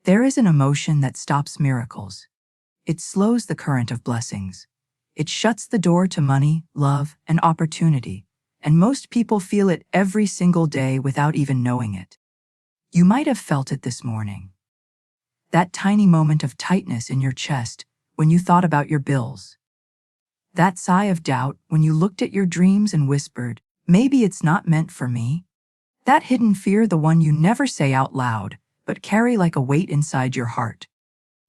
There is an emotion that stops miracles. It slows the current of blessings. It shuts the door to money, love, and opportunity, and most people feel it every single day without even knowing it. You might have felt it this morning. That tiny moment of tightness in your chest when you thought about your bills. That sigh of doubt when you looked at your dreams and whispered, "Maybe it's not meant for me." That hidden fear, the one you never say out loud, but carry like a weight inside your heart.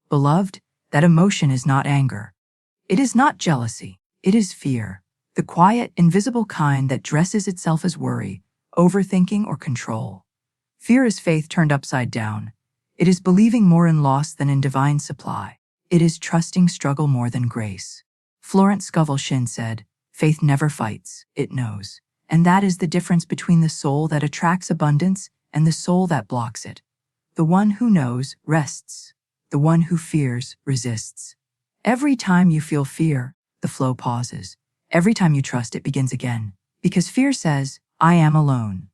Beloved, that emotion is not anger. It is not jealousy. It is fear, the quiet, invisible kind that dresses itself as worry, overthinking, or control. Fear is faith turned upside down. It is believing more in loss than in divine supply. It is trusting struggle more than grace. Florence Scovel Shinn said, "Faith never fights, it knows." And that is the difference between the soul that attracts abundance and the soul that blocks it. The one who knows rests. The one who fears resists. Every time you feel fear, the flow pauses. Every time you trust, it begins again. Because fear says, "I am alone."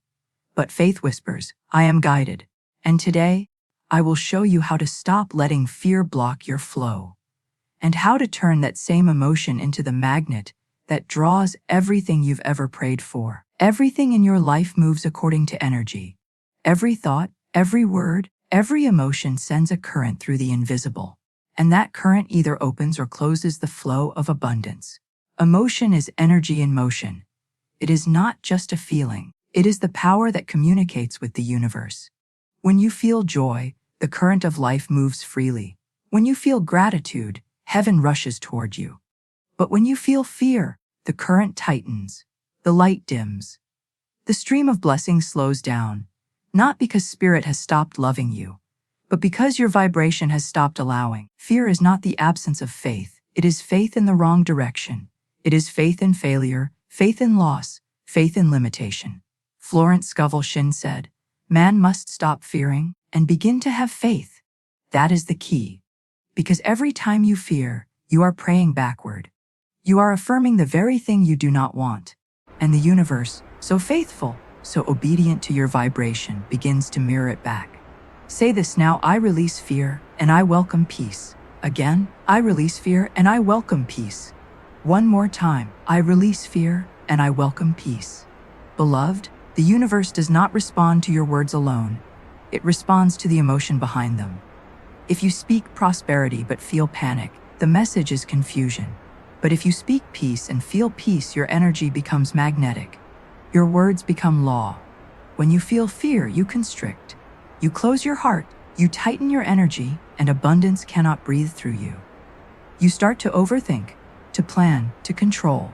But faith whispers, "I am guided." And today, I will show you how to stop letting fear block your flow, and how to turn that same emotion into the magnet that draws everything you've ever prayed for. Everything in your life moves according to energy. Every thought, every word, every emotion sends a current through the invisible, and that current either opens or closes the flow of abundance. Emotion is energy in motion. It is not just a feeling. It is the power that communicates with the universe. When you feel joy, the current of life moves freely. When you feel gratitude, heaven rushes toward you. But when you feel fear, the current tightens, the light dims. The stream of blessings slows down, not because spirit has stopped loving you, but because your vibration has stopped allowing. Fear is not the absence of faith. It is faith in the wrong direction. It is faith in failure, faith in loss, faith in limitation. Florence Scovel Shinn said, "Man must stop fearing and begin to have faith." That is the key. Because every time you fear, you are praying backward. You are affirming the very thing you do not want. And the universe, so faithful, so obedient to your vibration, begins to mirror it back. Say this now: "I release fear and I welcome peace." Again, "I release fear and I welcome peace." One more time, "I release fear and I welcome peace." Beloved, the universe does not respond to your words alone. It responds to the emotion behind them. If you speak prosperity but feel panic, the message is confusion. But if you speak peace and feel peace, your energy becomes magnetic. Your words become law. When you feel fear, you constrict. You close your heart, you tighten your energy, and abundance cannot breathe through you. You start to overthink, to plan, to control,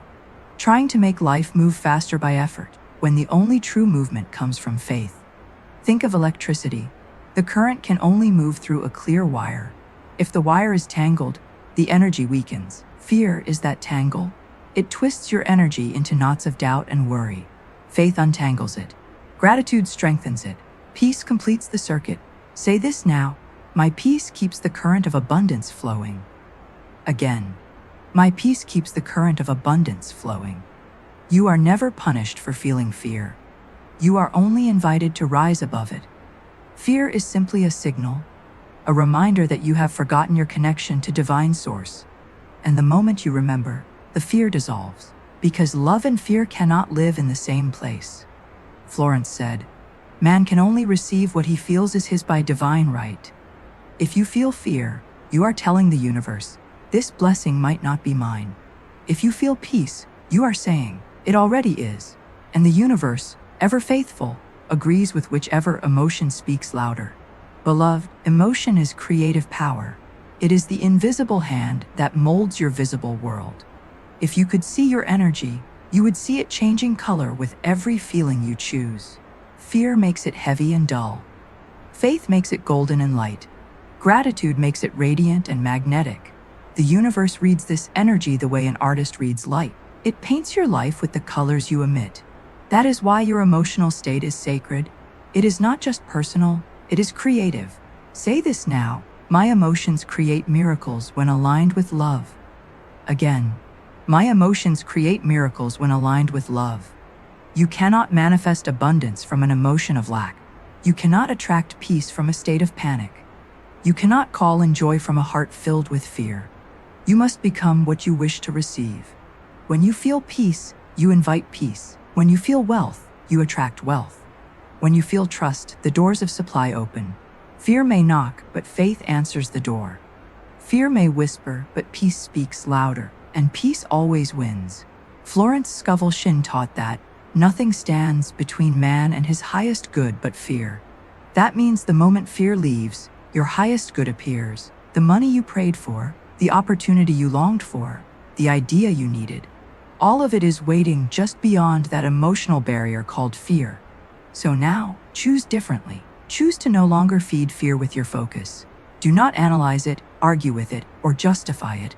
trying to make life move faster by effort, when the only true movement comes from faith. Think of electricity. The current can only move through a clear wire. If the wire is tangled, the energy weakens. Fear is that tangle. It twists your energy into knots of doubt and worry. Faith untangles it. Gratitude strengthens it. Peace completes the circuit. Say this now: "My peace keeps the current of abundance flowing." Again, "My peace keeps the current of abundance flowing." You are never punished for feeling fear. You are only invited to rise above it. Fear is simply a signal, a reminder that you have forgotten your connection to divine source. And the moment you remember, the fear dissolves, because love and fear cannot live in the same place. Florence said, "Man can only receive what he feels is his by divine right." If you feel fear, you are telling the universe, "This blessing might not be mine." If you feel peace, you are saying, "It already is." And the universe, ever faithful, agrees with whichever emotion speaks louder. Beloved, emotion is creative power. It is the invisible hand that molds your visible world. If you could see your energy, you would see it changing color with every feeling you choose. Fear makes it heavy and dull. Faith makes it golden and light. Gratitude makes it radiant and magnetic. The universe reads this energy the way an artist reads light. It paints your life with the colors you emit. That is why your emotional state is sacred. It is not just personal, it is creative. Say this now: "My emotions create miracles when aligned with love." Again, my emotions create miracles when aligned with love. You cannot manifest abundance from an emotion of lack. You cannot attract peace from a state of panic. You cannot call in joy from a heart filled with fear. You must become what you wish to receive. When you feel peace, you invite peace. When you feel wealth, you attract wealth. When you feel trust, the doors of supply open. Fear may knock, but faith answers the door. Fear may whisper, but peace speaks louder, and peace always wins. Florence Scovel Shinn taught that nothing stands between man and his highest good but fear. That means the moment fear leaves, your highest good appears. The money you prayed for, the opportunity you longed for, the idea you needed. All of it is waiting just beyond that emotional barrier called fear. So now, choose differently. Choose to no longer feed fear with your focus. Do not analyze it, argue with it, or justify it.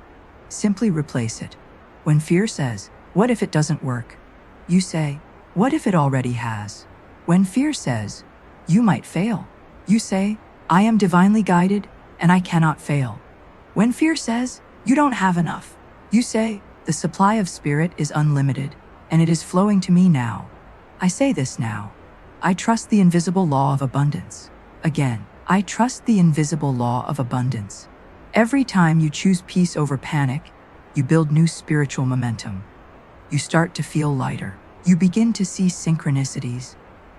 Simply replace it. When fear says, "What if it doesn't work?" you say, "What if it already has?" When fear says, "You might fail," you say, "I am divinely guided, and I cannot fail." When fear says, "You don't have enough," you say, "The supply of spirit is unlimited, and it is flowing to me now. I say this now. I trust the invisible law of abundance." Again, I trust the invisible law of abundance. Every time you choose peace over panic, you build new spiritual momentum. You start to feel lighter. You begin to see synchronicities,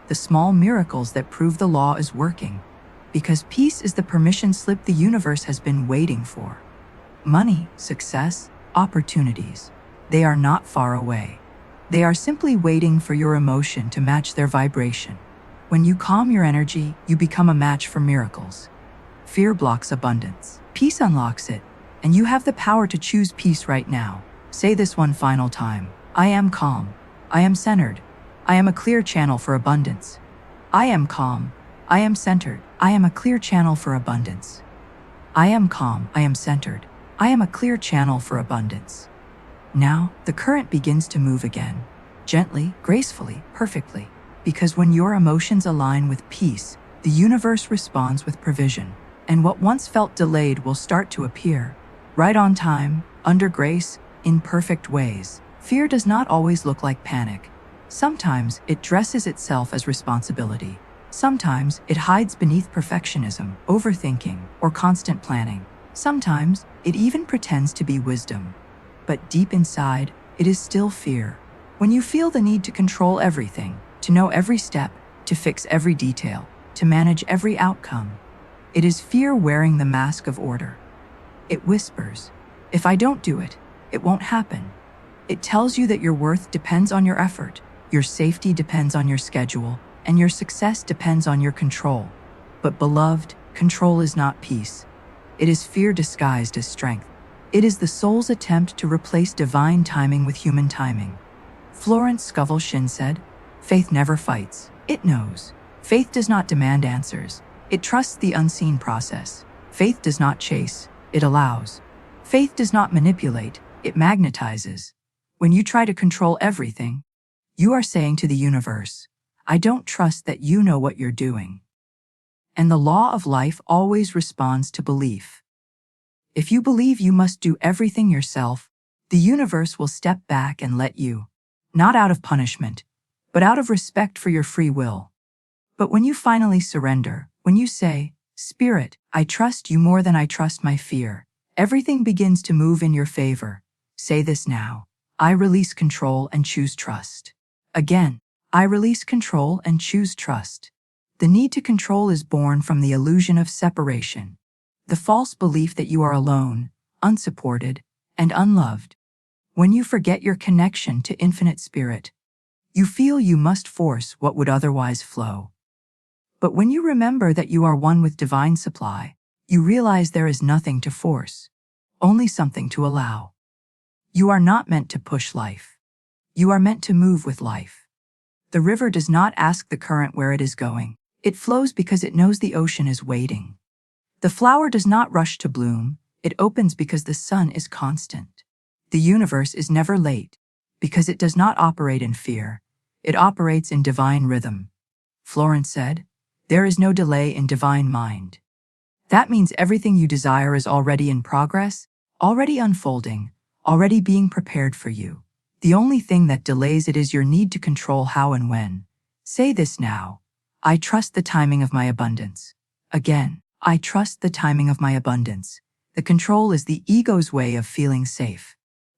the small miracles that prove the law is working, because peace is the permission slip the universe has been waiting for. Money, success, opportunities, they are not far away. They are simply waiting for your emotion to match their vibration. When you calm your energy, you become a match for miracles. Fear blocks abundance. Peace unlocks it, and you have the power to choose peace right now. Say this one final time. I am calm. I am centered. I am a clear channel for abundance. I am calm. I am centered. I am a clear channel for abundance. I am calm. I am centered. I am a clear channel for abundance. Now, the current begins to move again. Gently, gracefully, perfectly. Because when your emotions align with peace, the universe responds with provision. And what once felt delayed will start to appear. Right on time, under grace, in perfect ways. Fear does not always look like panic. Sometimes it dresses itself as responsibility. Sometimes it hides beneath perfectionism, overthinking, or constant planning. Sometimes it even pretends to be wisdom. But deep inside, it is still fear. When you feel the need to control everything, to know every step, to fix every detail, to manage every outcome, it is fear wearing the mask of order. It whispers, "If I don't do it, it won't happen." It tells you that your worth depends on your effort, your safety depends on your schedule, and your success depends on your control. But beloved, control is not peace. It is fear disguised as strength. It is the soul's attempt to replace divine timing with human timing. Florence Scovel Shinn said, "Faith never fights, it knows. Faith does not demand answers. It trusts the unseen process. Faith does not chase, it allows. Faith does not manipulate, it magnetizes." When you try to control everything, you are saying to the universe, "I don't trust that you know what you're doing." And the law of life always responds to belief. If you believe you must do everything yourself, the universe will step back and let you. Not out of punishment, but out of respect for your free will. But when you finally surrender, when you say, "Spirit, I trust you more than I trust my fear," everything begins to move in your favor. Say this now. I release control and choose trust. Again, I release control and choose trust. The need to control is born from the illusion of separation, the false belief that you are alone, unsupported, and unloved. When you forget your connection to infinite spirit, you feel you must force what would otherwise flow. But when you remember that you are one with divine supply, you realize there is nothing to force, only something to allow. You are not meant to push life. You are meant to move with life. The river does not ask the current where it is going. It flows because it knows the ocean is waiting. The flower does not rush to bloom. It opens because the sun is constant. The universe is never late because it does not operate in fear. It operates in divine rhythm. Florence said, "There is no delay in divine mind." That means everything you desire is already in progress, already unfolding, already being prepared for you. The only thing that delays it is your need to control how and when. Say this now. I trust the timing of my abundance. Again, I trust the timing of my abundance. The control is the ego's way of feeling safe.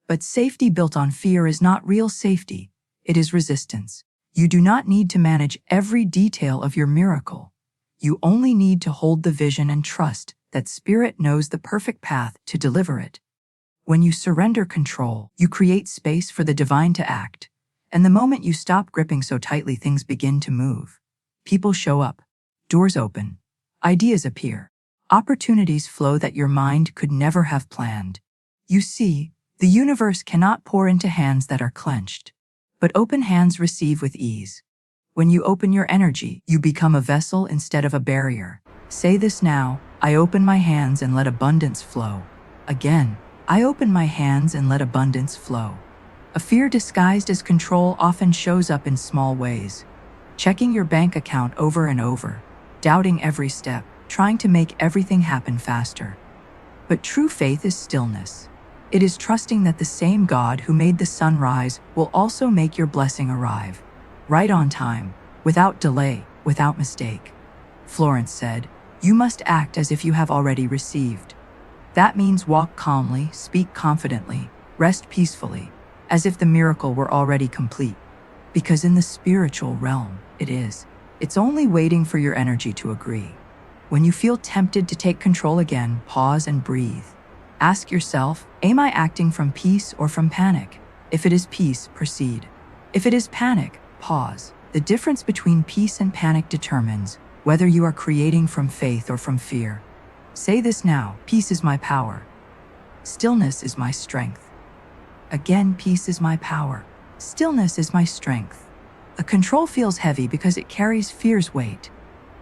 But safety built on fear is not real safety. It is resistance. You do not need to manage every detail of your miracle. You only need to hold the vision and trust that Spirit knows the perfect path to deliver it. When you surrender control, you create space for the divine to act. And the moment you stop gripping so tightly, things begin to move. People show up. Doors open. Ideas appear. Opportunities flow that your mind could never have planned. You see, the universe cannot pour into hands that are clenched, but open hands receive with ease. When you open your energy, you become a vessel instead of a barrier. Say this now: I open my hands and let abundance flow. Again, I open my hands and let abundance flow. A fear disguised as control often shows up in small ways. Checking your bank account over and over, doubting every step, trying to make everything happen faster. But true faith is stillness. It is trusting that the same God who made the sun rise will also make your blessing arrive. Right on time, without delay, without mistake. Florence said, "You must act as if you have already received." That means walk calmly, speak confidently, rest peacefully, as if the miracle were already complete. Because in the spiritual realm, it is. It's only waiting for your energy to agree. When you feel tempted to take control again, pause and breathe. Ask yourself, am I acting from peace or from panic? If it is peace, proceed. If it is panic, pause. The difference between peace and panic determines whether you are creating from faith or from fear. Say this now: peace is my power. Stillness is my strength. Again, peace is my power. Stillness is my strength. A control feels heavy because it carries fear's weight.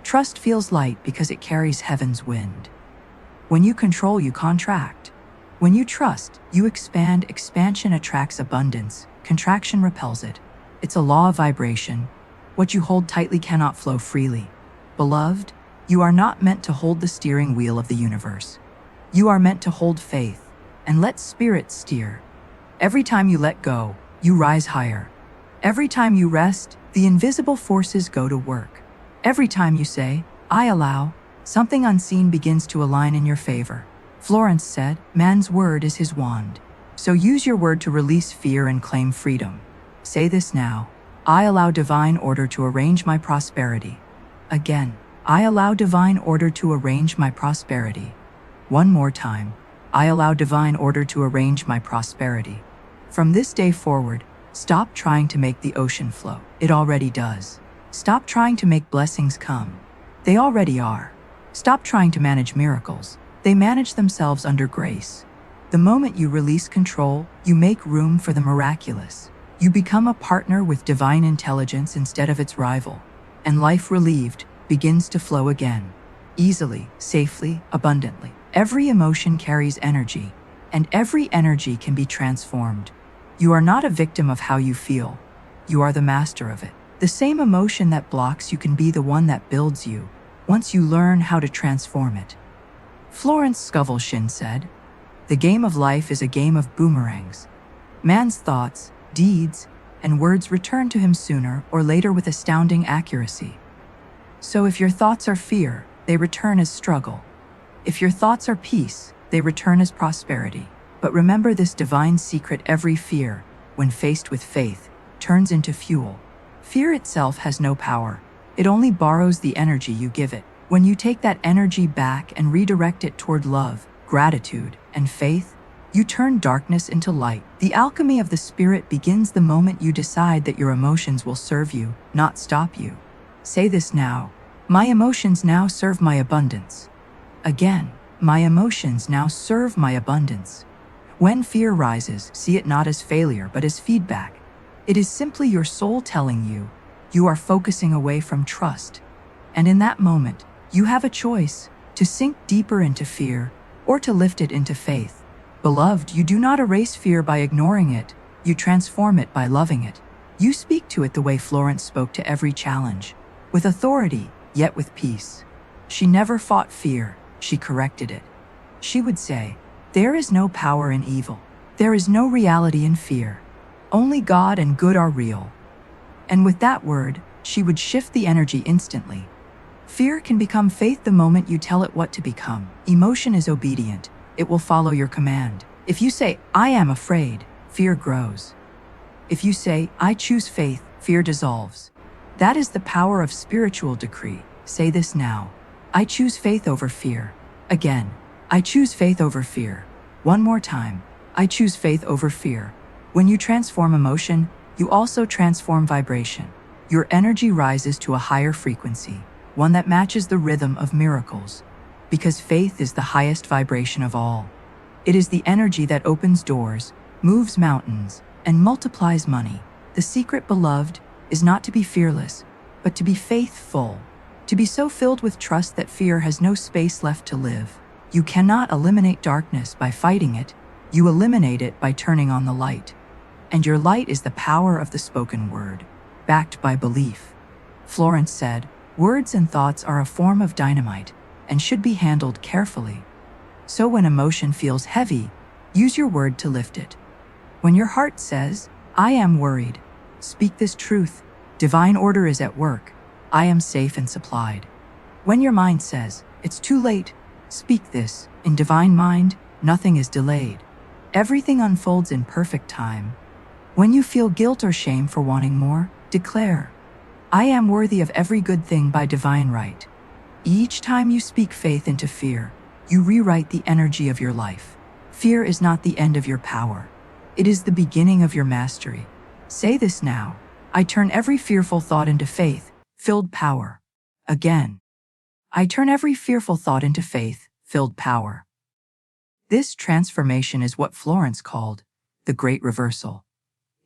Trust feels light because it carries heaven's wind. When you control, you contract. When you trust, you expand. Expansion attracts abundance. Contraction repels it. It's a law of vibration. What you hold tightly cannot flow freely. Beloved, you are not meant to hold the steering wheel of the universe. You are meant to hold faith and let Spirit steer. Every time you let go, you rise higher. Every time you rest, the invisible forces go to work. Every time you say, I allow, something unseen begins to align in your favor. Florence said, man's word is his wand. So use your word to release fear and claim freedom. Say this now: I allow divine order to arrange my prosperity. Again, I allow divine order to arrange my prosperity. One more time: I allow divine order to arrange my prosperity. From this day forward, stop trying to make the ocean flow. It already does. Stop trying to make blessings come. They already are. Stop trying to manage miracles. They manage themselves under grace. The moment you release control, you make room for the miraculous. You become a partner with divine intelligence instead of its rival. And life, relieved, begins to flow again. Easily, safely, abundantly. Every emotion carries energy, and every energy can be transformed. You are not a victim of how you feel. You are the master of it. The same emotion that blocks you can be the one that builds you, once you learn how to transform it. Florence Scovel Shinn said, the game of life is a game of boomerangs. Man's thoughts, deeds, and words return to him sooner or later with astounding accuracy. So if your thoughts are fear, they return as struggle. If your thoughts are peace, they return as prosperity. But remember this divine secret: every fear, when faced with faith, turns into fuel. Fear itself has no power. It only borrows the energy you give it. When you take that energy back and redirect it toward love, gratitude, and faith, you turn darkness into light. The alchemy of the spirit begins the moment you decide that your emotions will serve you, not stop you. Say this now: my emotions now serve my abundance. Again, my emotions now serve my abundance. When fear rises, see it not as failure but as feedback. It is simply your soul telling you, you are focusing away from trust. And in that moment, you have a choice: to sink deeper into fear or to lift it into faith. Beloved, you do not erase fear by ignoring it, you transform it by loving it. You speak to it the way Florence spoke to every challenge, with authority, yet with peace. She never fought fear, she corrected it. She would say, there is no power in evil. There is no reality in fear. Only God and good are real. And with that word, she would shift the energy instantly. Fear can become faith the moment you tell it what to become. Emotion is obedient. It will follow your command. If you say, I am afraid, fear grows. If you say, I choose faith, fear dissolves. That is the power of spiritual decree. Say this now. I choose faith over fear. Again, I choose faith over fear. One more time. I choose faith over fear. When you transform emotion, you also transform vibration. Your energy rises to a higher frequency, one that matches the rhythm of miracles. Because faith is the highest vibration of all. It is the energy that opens doors, moves mountains, and multiplies money. The secret, beloved, is not to be fearless, but to be faithful. To be so filled with trust that fear has no space left to live. You cannot eliminate darkness by fighting it. You eliminate it by turning on the light. And your light is the power of the spoken word, backed by belief. Florence said, words and thoughts are a form of dynamite and should be handled carefully. So when emotion feels heavy, use your word to lift it. When your heart says, I am worried, speak this truth. Divine order is at work. I am safe and supplied. When your mind says, it's too late, speak this. In divine mind, nothing is delayed. Everything unfolds in perfect time. When you feel guilt or shame for wanting more, declare, I am worthy of every good thing by divine right. Each time you speak faith into fear, you rewrite the energy of your life. Fear is not the end of your power. It is the beginning of your mastery. Say this now. I turn every fearful thought into faith-filled power. Again. I turn every fearful thought into faith-filled power. This transformation is what Florence called the great reversal.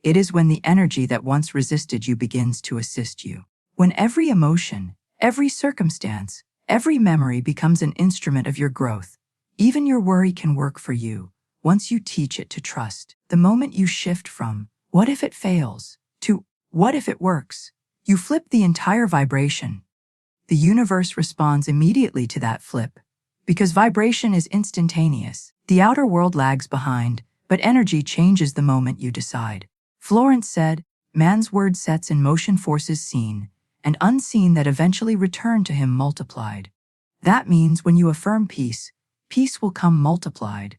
It is when the energy that once resisted you begins to assist you. When every emotion, every circumstance, every memory becomes an instrument of your growth. Even your worry can work for you once you teach it to trust. The moment you shift from, what if it fails, to, what if it works, you flip the entire vibration. The universe responds immediately to that flip. Because vibration is instantaneous, the outer world lags behind, but energy changes the moment you decide. Florence said, man's word sets in motion forces seen and unseen that eventually return to him multiplied. That means when you affirm peace, peace will come multiplied.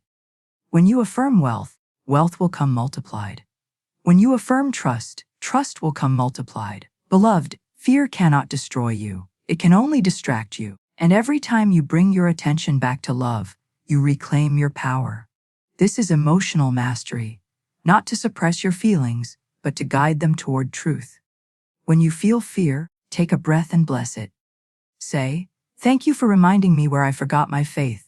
When you affirm wealth, wealth will come multiplied. When you affirm trust, trust will come multiplied. Beloved, fear cannot destroy you. It can only distract you. And every time you bring your attention back to love, you reclaim your power. This is emotional mastery, not to suppress your feelings, but to guide them toward truth. When you feel fear, take a breath and bless it. Say, thank you for reminding me where I forgot my faith.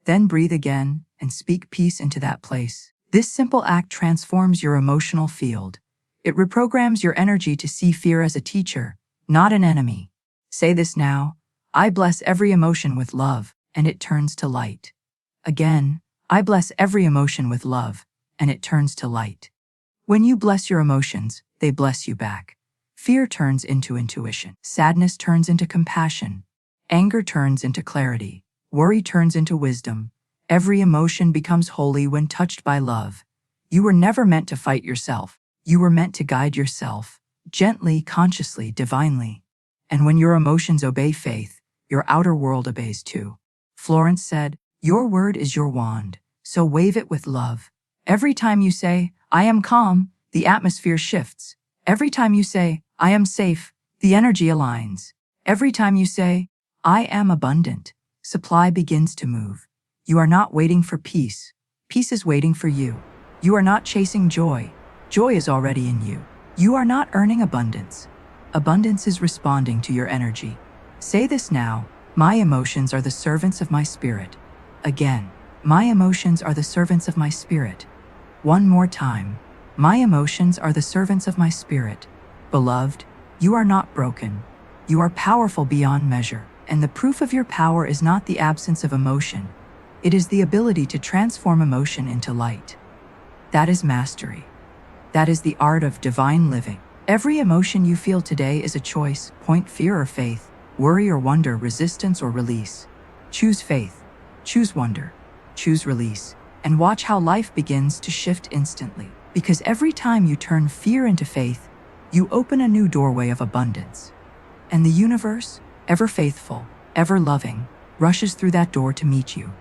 Then breathe again and speak peace into that place. This simple act transforms your emotional field. It reprograms your energy to see fear as a teacher, not an enemy. Say this now. I bless every emotion with love, and it turns to light. Again, I bless every emotion with love, and it turns to light. When you bless your emotions, they bless you back. Fear turns into intuition. Sadness turns into compassion. Anger turns into clarity. Worry turns into wisdom. Every emotion becomes holy when touched by love. You were never meant to fight yourself. You were meant to guide yourself, gently, consciously, divinely. And when your emotions obey faith, your outer world obeys too. Florence said, your word is your wand, so wave it with love. Every time you say, I am calm, the atmosphere shifts. Every time you say, I am safe, the energy aligns. Every time you say, I am abundant, supply begins to move. You are not waiting for peace. Peace is waiting for you. You are not chasing joy. Joy is already in you. You are not earning abundance. Abundance is responding to your energy. Say this now. My emotions are the servants of my spirit. Again, my emotions are the servants of my spirit. One more time. My emotions are the servants of my spirit. Beloved, you are not broken. You are powerful beyond measure. And the proof of your power is not the absence of emotion. It is the ability to transform emotion into light. That is mastery. That is the art of divine living. Every emotion you feel today is a choice, point fear or faith, worry or wonder, resistance or release. Choose faith, choose wonder, choose release, and watch how life begins to shift instantly. Because every time you turn fear into faith, you open a new doorway of abundance. And the universe, ever faithful, ever loving, rushes through that door to meet you.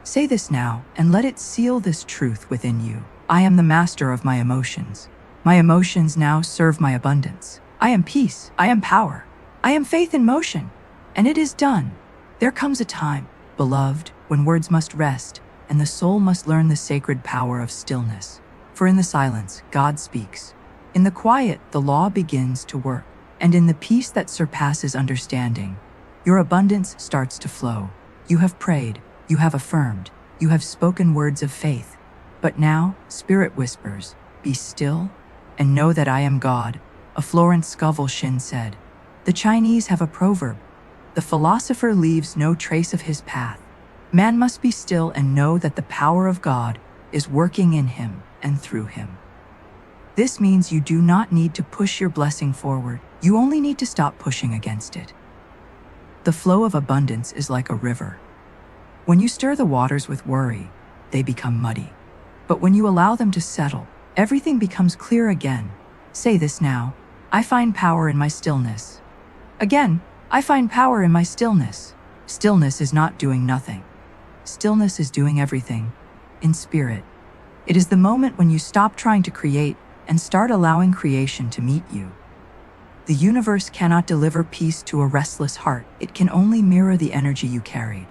Say this now and let it seal this truth within you. I am the master of my emotions. My emotions now serve my abundance. I am peace. I am power. I am faith in motion. And it is done. There comes a time, beloved, when words must rest and the soul must learn the sacred power of stillness. For in the silence, God speaks. In the quiet, the law begins to work. And in the peace that surpasses understanding, your abundance starts to flow. You have prayed, you have affirmed, you have spoken words of faith. But now, Spirit whispers, be still and know that I am God. A Florence Scovel Shinn said. The Chinese have a proverb. The philosopher leaves no trace of his path. Man must be still and know that the power of God is working in him and through him. This means you do not need to push your blessing forward. You only need to stop pushing against it. The flow of abundance is like a river. When you stir the waters with worry, they become muddy. But when you allow them to settle, everything becomes clear again. Say this now. I find power in my stillness. Again, I find power in my stillness. Stillness is not doing nothing. Stillness is doing everything, in spirit. It is the moment when you stop trying to create and start allowing creation to meet you. The universe cannot deliver peace to a restless heart. It can only mirror the energy you carry.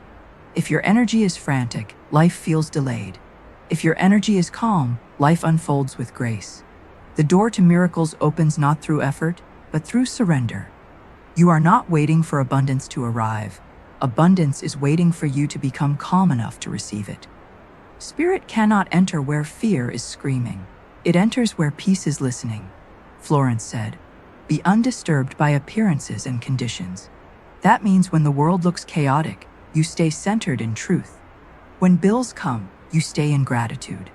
If your energy is frantic, life feels delayed. If your energy is calm, life unfolds with grace. The door to miracles opens not through effort, but through surrender. You are not waiting for abundance to arrive. Abundance is waiting for you to become calm enough to receive it. Spirit cannot enter where fear is screaming. It enters where peace is listening. Florence said, be undisturbed by appearances and conditions. That means when the world looks chaotic, you stay centered in truth. When bills come, you stay in gratitude.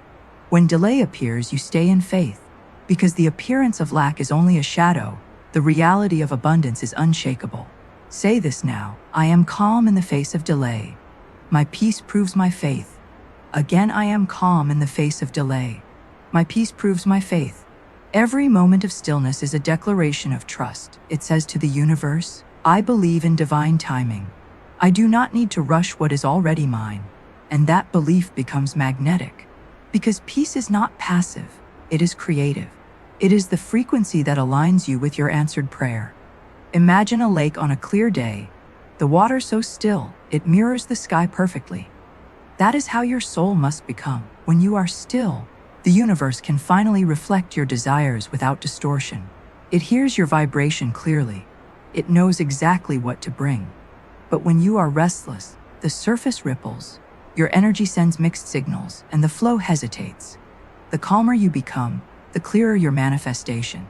When delay appears, you stay in faith. Because the appearance of lack is only a shadow, the reality of abundance is unshakable. Say this now, I am calm in the face of delay. My peace proves my faith. Again, I am calm in the face of delay. My peace proves my faith. Every moment of stillness is a declaration of trust. It says to the universe, I believe in divine timing. I do not need to rush what is already mine. And that belief becomes magnetic. Because peace is not passive, it is creative. It is the frequency that aligns you with your answered prayer. Imagine a lake on a clear day, the water so still, it mirrors the sky perfectly. That is how your soul must become. When you are still, the universe can finally reflect your desires without distortion. It hears your vibration clearly. It knows exactly what to bring. But when you are restless, the surface ripples, your energy sends mixed signals, and the flow hesitates. The calmer you become, the clearer your manifestation.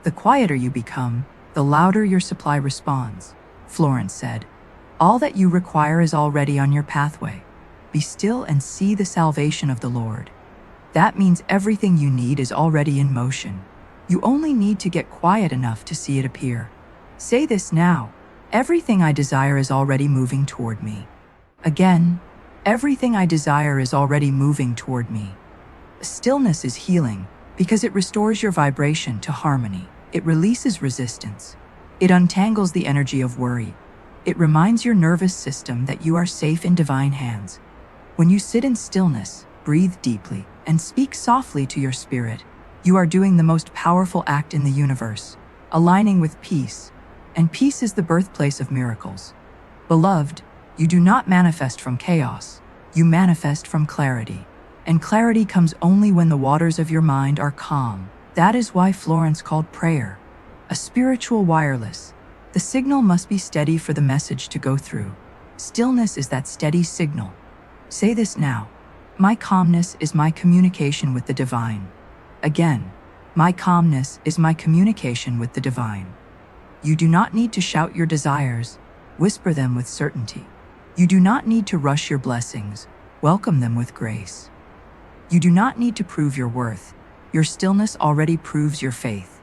The quieter you become, the louder your supply responds. Florence said, all that you require is already on your pathway. Be still and see the salvation of the Lord. That means everything you need is already in motion. You only need to get quiet enough to see it appear. Say this now. Everything I desire is already moving toward me. Again, everything I desire is already moving toward me. Stillness is healing because it restores your vibration to harmony. It releases resistance. It untangles the energy of worry. It reminds your nervous system that you are safe in divine hands. When you sit in stillness, breathe deeply, and speak softly to your spirit, you are doing the most powerful act in the universe, aligning with peace. And peace is the birthplace of miracles. Beloved, you do not manifest from chaos. You manifest from clarity. And clarity comes only when the waters of your mind are calm. That is why Florence called prayer a spiritual wireless. The signal must be steady for the message to go through. Stillness is that steady signal. Say this now. My calmness is my communication with the divine. Again, my calmness is my communication with the divine. You do not need to shout your desires. Whisper them with certainty. You do not need to rush your blessings. Welcome them with grace. You do not need to prove your worth. Your stillness already proves your faith.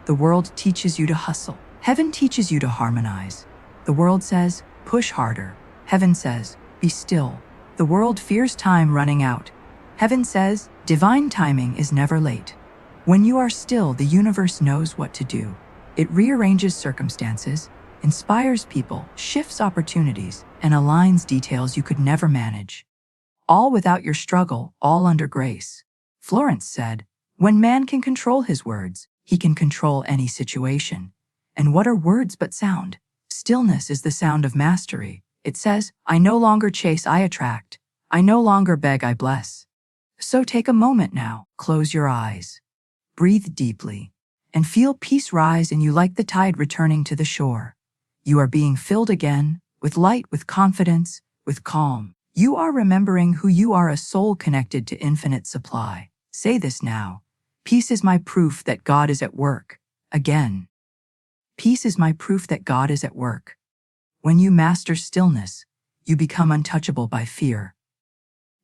The world teaches you to hustle. Heaven teaches you to harmonize. The world says, push harder. Heaven says, be still. The world fears time running out. Heaven says, divine timing is never late. When you are still, the universe knows what to do. It rearranges circumstances. inspires people, shifts opportunities, and aligns details you could never manage. All without your struggle, all under grace. Florence said, "When man can control his words, he can control any situation. And what are words but sound? Stillness is the sound of mastery. It says, I no longer chase, I attract. I no longer beg, I bless." So take a moment now, close your eyes, breathe deeply, and feel peace rise in you like the tide returning to the shore. You are being filled again, with light, with confidence, with calm. You are remembering who you are, a soul connected to infinite supply. Say this now. Peace is my proof that God is at work. Again. Peace is my proof that God is at work. When you master stillness, you become untouchable by fear.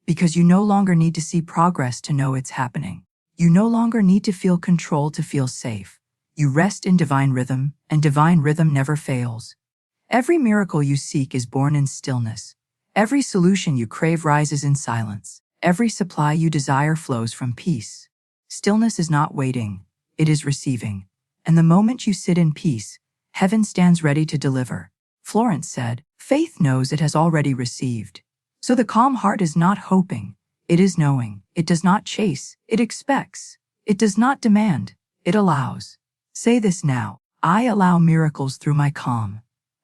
Because you no longer need to see progress to know it's happening. You no longer need to feel control to feel safe. You rest in divine rhythm, and divine rhythm never fails. Every miracle you seek is born in stillness. Every solution you crave rises in silence. Every supply you desire flows from peace. Stillness is not waiting, it is receiving. And the moment you sit in peace, heaven stands ready to deliver. Florence said, faith knows it has already received. So the calm heart is not hoping, it is knowing. It does not chase, it expects. It does not demand, it allows. Say this now, I allow miracles through my calm.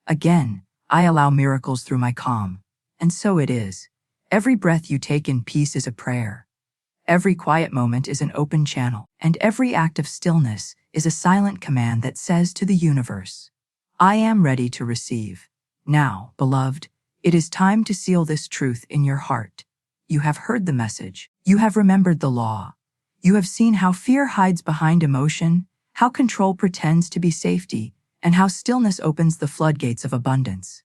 Again, I allow miracles through my calm. And so it is. Every breath you take in peace is a prayer. Every quiet moment is an open channel, and every act of stillness is a silent command that says to the universe, I am ready to receive. Now, beloved, it is time to seal this truth in your heart. You have heard the message. You have remembered the law. You have seen how fear hides behind emotion, how control pretends to be safety, and how stillness opens the floodgates of abundance.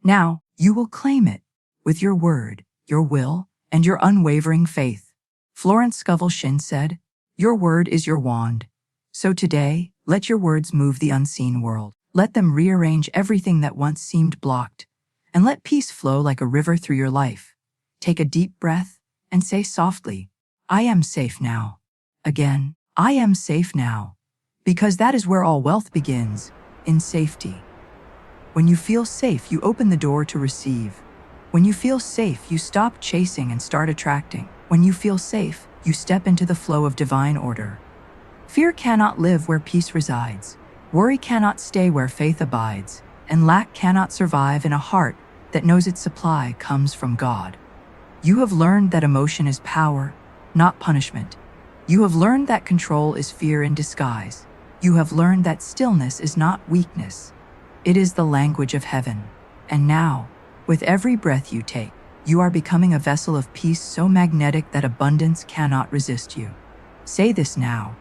Now, you will claim it with your word, your will, and your unwavering faith. Florence Scovel Shinn said, your word is your wand. So today, let your words move the unseen world. Let them rearrange everything that once seemed blocked, and let peace flow like a river through your life. Take a deep breath and say softly, I am safe now. Again, I am safe now. Because that is where all wealth begins, in safety. When you feel safe, you open the door to receive. When you feel safe, you stop chasing and start attracting. When you feel safe, you step into the flow of divine order. Fear cannot live where peace resides. Worry cannot stay where faith abides. And lack cannot survive in a heart that knows its supply comes from God. You have learned that emotion is power, not punishment. You have learned that control is fear in disguise. You have learned that stillness is not weakness. It is the language of heaven. And now, with every breath you take, you are becoming a vessel of peace so magnetic that abundance cannot resist you. Say this now.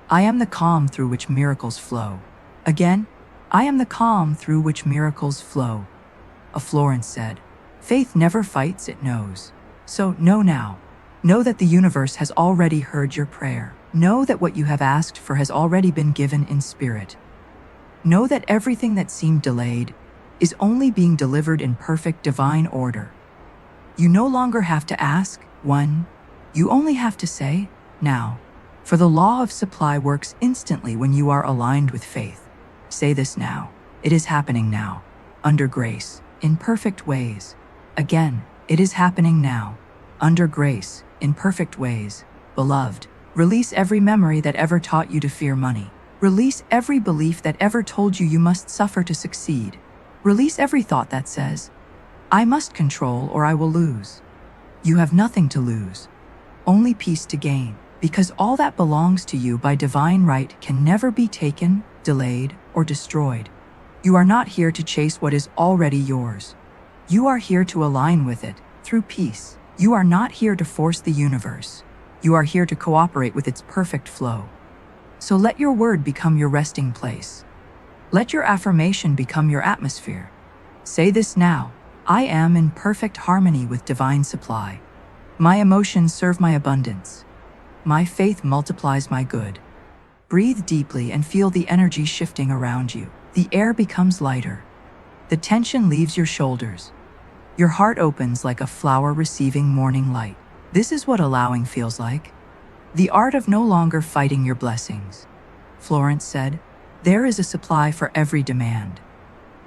I am the calm through which miracles flow. Again, I am the calm through which miracles flow. Florence said, faith never fights, it knows. So know now. Know that the universe has already heard your prayer. Know that what you have asked for has already been given in spirit. Know that everything that seemed delayed is only being delivered in perfect divine order. You no longer have to ask, when. You only have to say, now. For the law of supply works instantly when you are aligned with faith. Say this now. It is happening now. Under grace, in perfect ways. Again, it is happening now. Under grace, in perfect ways. Beloved, release every memory that ever taught you to fear money. Release every belief that ever told you you must suffer to succeed. Release every thought that says, I must control or I will lose. You have nothing to lose, only peace to gain, because all that belongs to you by divine right can never be taken, delayed, or destroyed. You are not here to chase what is already yours. You are here to align with it, through peace. You are not here to force the universe. You are here to cooperate with its perfect flow. So let your word become your resting place. Let your affirmation become your atmosphere. Say this now. I am in perfect harmony with divine supply. My emotions serve my abundance. My faith multiplies my good. Breathe deeply and feel the energy shifting around you. The air becomes lighter. The tension leaves your shoulders. Your heart opens like a flower receiving morning light. This is what allowing feels like. The art of no longer fighting your blessings. Florence said, there is a supply for every demand.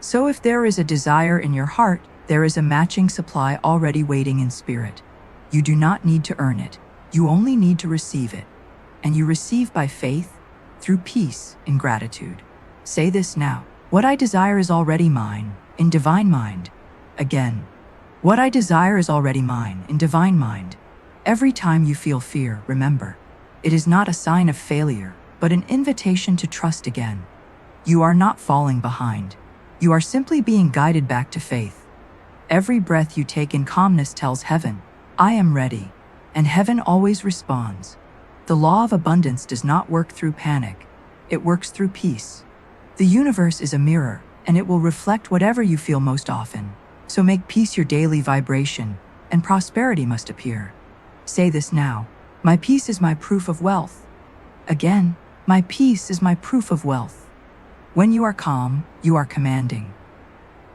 So if there is a desire in your heart, there is a matching supply already waiting in spirit. You do not need to earn it. You only need to receive it. And you receive by faith, through peace, in gratitude. Say this now. What I desire is already mine, in divine mind. Again. What I desire is already mine, in divine mind. Every time you feel fear, remember, it is not a sign of failure, but an invitation to trust again. You are not falling behind. You are simply being guided back to faith. Every breath you take in calmness tells heaven, I am ready, and heaven always responds. The law of abundance does not work through panic. It works through peace. The universe is a mirror, and it will reflect whatever you feel most often. So make peace your daily vibration, and prosperity must appear. Say this now. My peace is my proof of wealth. Again, my peace is my proof of wealth. When you are calm, you are commanding.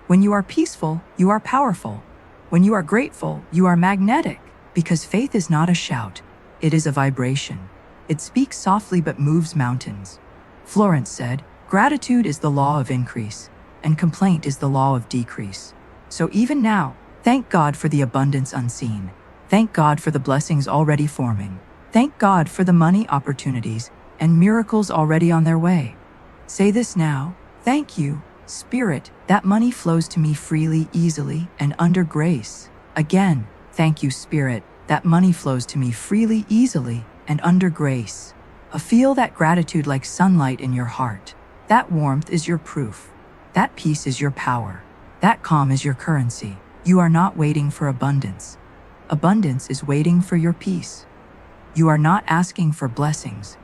When you are peaceful, you are powerful. When you are grateful, you are magnetic, because faith is not a shout. It is a vibration. It speaks softly but moves mountains. Florence said, gratitude is the law of increase, and complaint is the law of decrease. So even now, thank God for the abundance unseen. Thank God for the blessings already forming. Thank God for the money opportunities and miracles already on their way. Say this now. Thank you, Spirit, that money flows to me freely, easily, and under grace. Again, thank you, Spirit, that money flows to me freely, easily, and under grace. Feel that gratitude like sunlight in your heart. That warmth is your proof. That peace is your power. That calm is your currency. You are not waiting for abundance. Abundance is waiting for your peace. You are not asking for blessings.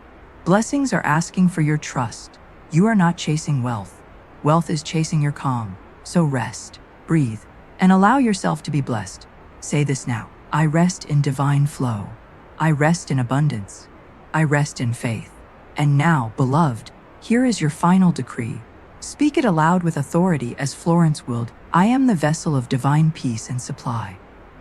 Blessings are asking for your trust. You are not chasing wealth. Wealth is chasing your calm. So rest, breathe, and allow yourself to be blessed. Say this now. I rest in divine flow. I rest in abundance. I rest in faith. And now, beloved, here is your final decree. Speak it aloud with authority as Florence willed. I am the vessel of divine peace and supply.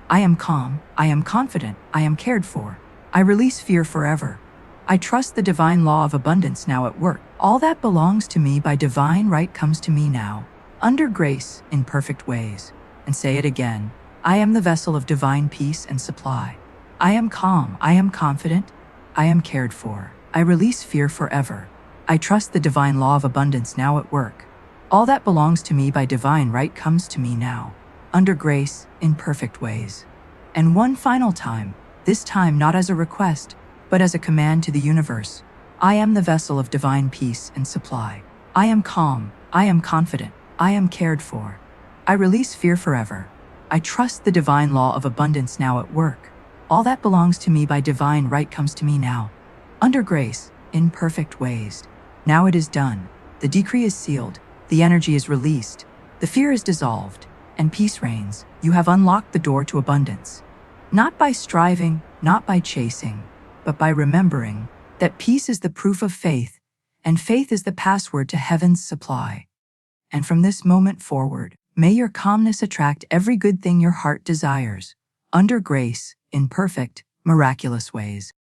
I am calm, I am confident, I am cared for. I release fear forever. I trust the divine law of abundance now at work. All that belongs to me by divine right comes to me now, under grace, in perfect ways. And say it again. I am the vessel of divine peace and supply. I am calm, I am confident, I am cared for. I release fear forever. I trust the divine law of abundance now at work. All that belongs to me by divine right comes to me now, under grace, in perfect ways. And one final time, this time not as a request, but as a command to the universe. I am the vessel of divine peace and supply. I am calm, I am confident, I am cared for. I release fear forever. I trust the divine law of abundance now at work. All that belongs to me by divine right comes to me now, under grace, in perfect ways. Now it is done. The decree is sealed. The energy is released. The fear is dissolved, and peace reigns. You have unlocked the door to abundance. Not by striving, not by chasing, but by remembering that peace is the proof of faith, and faith is the password to heaven's supply. And from this moment forward, may your calmness attract every good thing your heart desires, under grace, in perfect, miraculous ways.